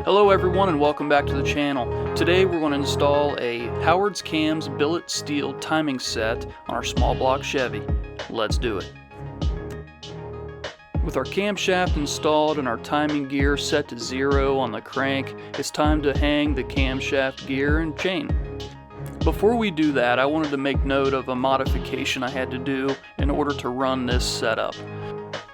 Hello everyone and welcome back to the channel. Today we're going to install a Howard's Cams billet steel timing set on our small block Chevy. Let's do it. With our camshaft installed and our timing gear set to 0 on the crank, it's time to hang the camshaft gear and chain. Before we do that, I wanted to make note of a modification I had to do in order to run this setup.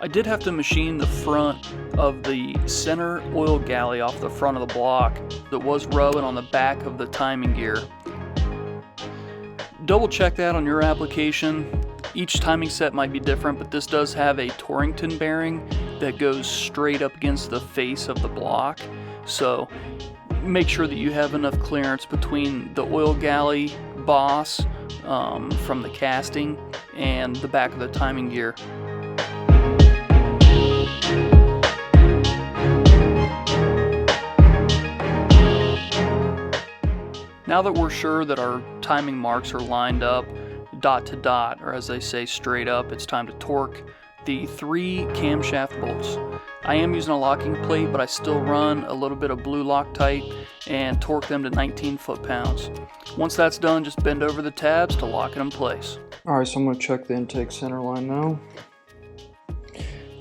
I did have to machine the front of the center oil galley off the front of the block that was rubbing on the back of the timing gear. Double check that on your application. Each timing set might be different, but this does have a Torrington bearing that goes straight up against the face of the block. So make sure that you have enough clearance between the oil galley boss from the casting and the back of the timing gear. Now that we're sure that our timing marks are lined up dot to dot, or as they say, straight up, it's time to torque the 3 camshaft bolts. I am using a locking plate, but I still run a little bit of blue Loctite and torque them to 19 foot-pounds. Once that's done, just bend over the tabs to lock it in place. Alright, so I'm going to check the intake center line now.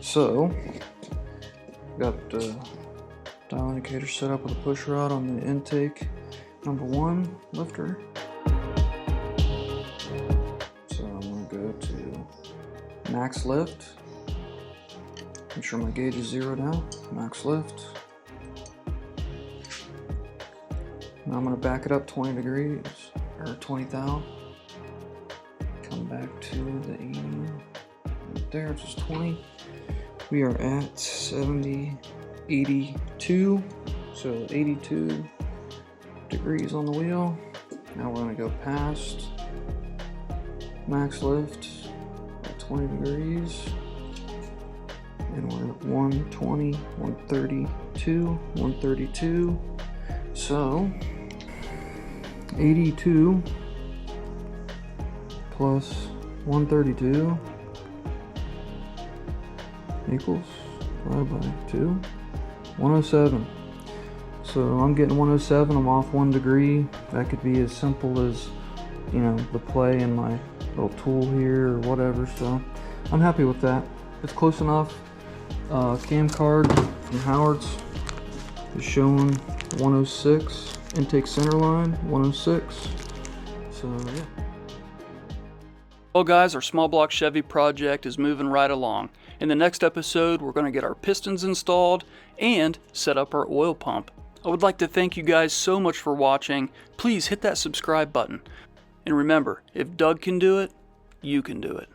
So, got the dial indicator set up with a push rod on the intake number 1 lifter. So I'm going to go to max lift. Make sure my gauge is 0 now. Max lift. Now I'm going to back it up 20 degrees, or 20 thou. Come back to the 80 right there, which is 20. We are at 70, 82. So 82 degrees on the wheel. Now we're going to go past max lift at 20 degrees. And we're at 120, 132, 132. So 82 plus 132 equals divided by 2, 107. So I'm getting 107, I'm off 1 degree. That could be as simple as, you know, the play in my little tool here or whatever. So I'm happy with that. It's close enough. Cam card from Howard's is showing 106. Intake center line 106. So yeah. Well guys, our small block Chevy project is moving right along. In the next episode, we're going to get our pistons installed and set up our oil pump. I would like to thank you guys so much for watching. Please hit that subscribe button. And remember, if Doug can do it, you can do it.